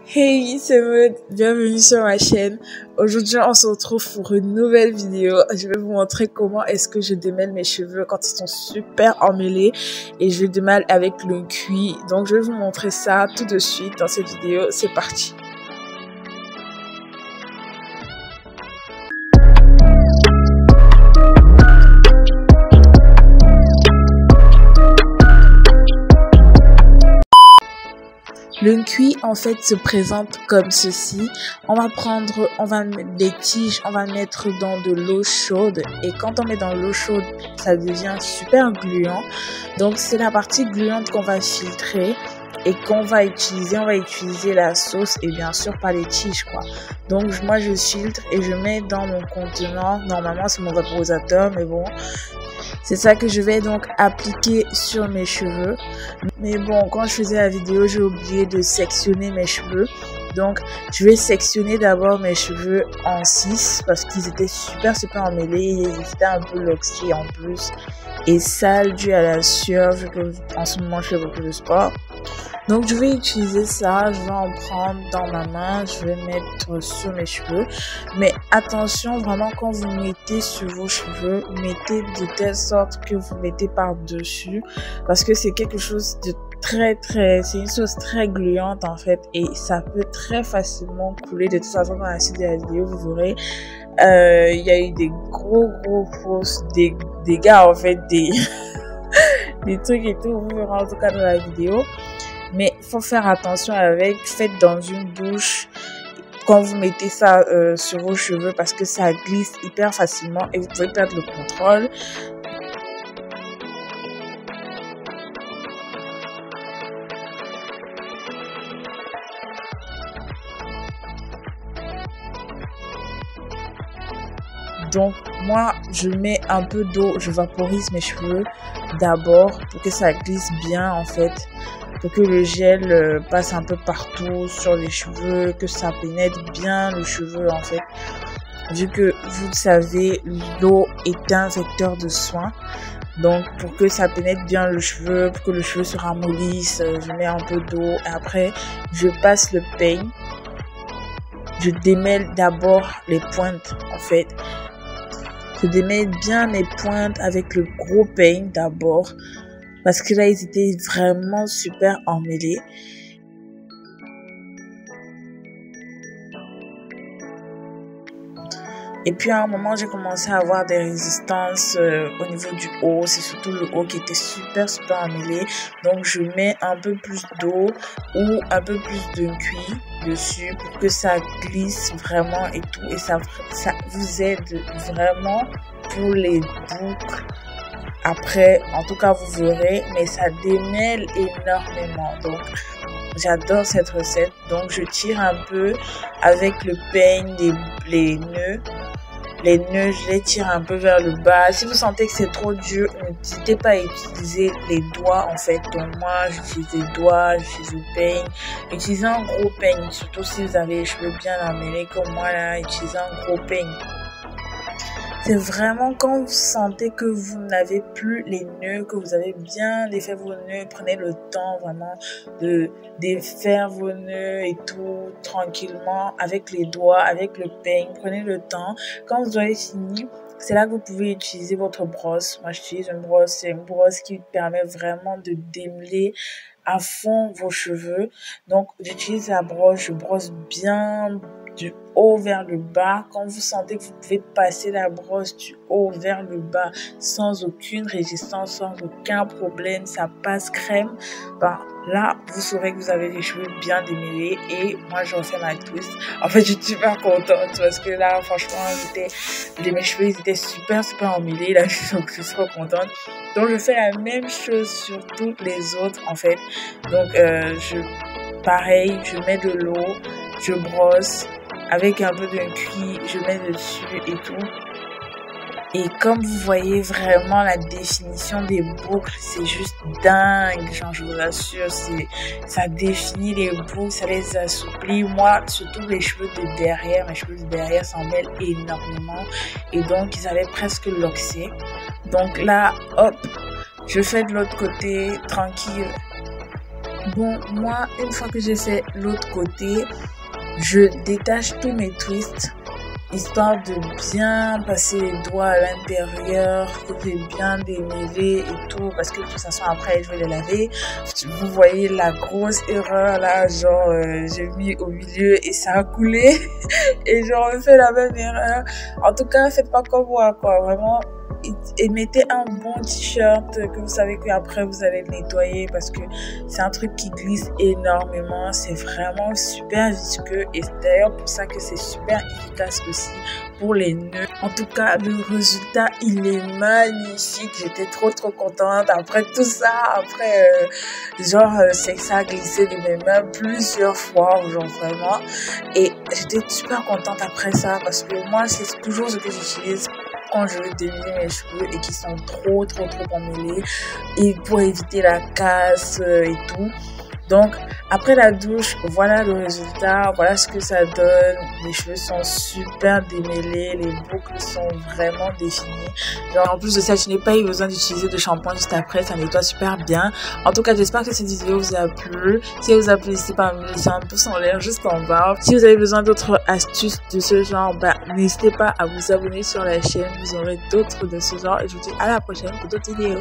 Hey, c'est Maud, bienvenue sur ma chaîne. Aujourd'hui, on se retrouve pour une nouvelle vidéo. Je vais vous montrer comment est-ce que je démêle mes cheveux quand ils sont super emmêlés et je les démêle avec le cuir. Donc, je vais vous montrer ça tout de suite dans cette vidéo. C'est parti. Le cuir en fait se présente comme ceci. On va mettre des tiges, on va mettre dans de l'eau chaude et quand on met dans l'eau chaude, ça devient super gluant. Donc c'est la partie gluante qu'on va filtrer et qu'on va utiliser. On va utiliser la sauce et bien sûr pas les tiges quoi. Donc moi je filtre et je mets dans mon contenant. Normalement c'est mon vaporisateur mais bon. C'est ça que je vais donc appliquer sur mes cheveux. Mais bon, quand je faisais la vidéo, j'ai oublié de sectionner mes cheveux. Donc, je vais sectionner d'abord mes cheveux en 6 parce qu'ils étaient super emmêlés. Ils étaient un peu loxy en plus et sales dû à la sueur vu que en ce moment je fais beaucoup de sport. Donc je vais utiliser ça, je vais en prendre dans ma main, je vais mettre sur mes cheveux. Mais attention vraiment quand vous mettez sur vos cheveux, mettez de telle sorte que vous mettez par-dessus. Parce que c'est quelque chose de c'est une sauce très gluante en fait et ça peut très facilement couler. De toute façon dans la suite de la vidéo vous verrez, il y a eu des gros fausses dégâts en fait, des trucs et tout, vous verrez en tout cas dans la vidéo. Mais il faut faire attention avec, faites dans une douche quand vous mettez ça sur vos cheveux parce que ça glisse hyper facilement et vous pouvez perdre le contrôle. Donc moi je mets un peu d'eau, je vaporise mes cheveux d'abord pour que ça glisse bien en fait, pour que le gel passe un peu partout sur les cheveux, que ça pénètre bien le cheveu en fait. Vu que vous le savez, l'eau est un vecteur de soin. Donc pour que ça pénètre bien le cheveu, pour que le cheveu se ramollisse, je mets un peu d'eau et après je passe le peigne. Je démêle d'abord les pointes en fait. Je démêle bien mes pointes avec le gros peigne d'abord. Parce que là, ils étaient vraiment super emmêlés. Et puis à un moment, j'ai commencé à avoir des résistances au niveau du haut. C'est surtout le haut qui était super emmêlé. Donc je mets un peu plus d'eau ou un peu plus de cuir dessus pour que ça glisse vraiment et tout. Et ça vous aide vraiment pour les boucles. Après, en tout cas, vous verrez, mais ça démêle énormément. Donc, j'adore cette recette. Donc, je tire un peu avec le peigne les nœuds. Les nœuds, je les tire un peu vers le bas. Si vous sentez que c'est trop dur, n'hésitez pas à utiliser les doigts, en fait. Donc, moi, j'utilise les doigts, j'utilise le peigne. Utilisez un gros peigne, surtout si vous avez les cheveux bien emmêlés comme moi, là, utilisez un gros peigne. C'est vraiment quand vous sentez que vous n'avez plus les nœuds, que vous avez bien défait vos nœuds, prenez le temps vraiment de défaire vos nœuds et tout tranquillement avec les doigts, avec le peigne. Prenez le temps. Quand vous aurez fini, c'est là que vous pouvez utiliser votre brosse. Moi, j'utilise une brosse. C'est une brosse qui permet vraiment de démêler à fond vos cheveux. Donc, j'utilise la brosse. Je brosse bien du haut vers le bas. Quand vous sentez que vous pouvez passer la brosse du haut vers le bas sans aucune résistance, sans aucun problème, ça passe crème, ben là vous saurez que vous avez les cheveux bien démêlés. Et moi je refais ma twist. En fait je suis super contente parce que là franchement mes cheveux ils étaient super emmêlés. Là je suis trop contente. Donc je fais la même chose sur toutes les autres en fait. Donc pareil, je mets de l'eau, je brosse avec un peu de cuir, je mets dessus et tout. Et comme vous voyez vraiment la définition des boucles, c'est juste dingue, genre je vous assure, ça définit les boucles, ça les assouplit. Moi, surtout les cheveux de derrière, mes cheveux de derrière s'en mêlent énormément et donc ils avaient presque loxé. Donc là, hop, je fais de l'autre côté tranquille. Bon, moi, une fois que j'ai fait l'autre côté, je détache tous mes twists, histoire de bien passer les doigts à l'intérieur, que j'ai bien démêlé et tout, parce que de toute façon après je vais les laver. Vous voyez la grosse erreur là, genre j'ai mis au milieu et ça a coulé et je refais la même erreur. En tout cas, faites pas comme moi quoi, vraiment. Et mettez un bon t-shirt que vous savez qu'après vous allez le nettoyer parce que c'est un truc qui glisse énormément, c'est vraiment super visqueux et c'est d'ailleurs pour ça que c'est super efficace aussi pour les nœuds. En tout cas, le résultat il est magnifique, j'étais trop contente après tout ça, après c'est que ça a glissé de mes mains plusieurs fois, genre vraiment, et j'étais super contente après ça parce que moi c'est toujours ce que j'utilise quand je veux démêler mes cheveux et qui sont trop emmêlés et pour éviter la casse et tout. Donc après la douche, voilà le résultat, voilà ce que ça donne. Les cheveux sont super démêlés, les boucles sont vraiment définies. Genre en plus de ça, je n'ai pas eu besoin d'utiliser de shampoing juste après, ça nettoie super bien. En tout cas, j'espère que cette vidéo vous a plu. Si elle vous a plu, n'hésitez pas à me laisser un pouce en l'air juste en bas. Si vous avez besoin d'autres astuces de ce genre, n'hésitez pas à vous abonner sur la chaîne, vous aurez d'autres de ce genre et je vous dis à la prochaine pour d'autres vidéos.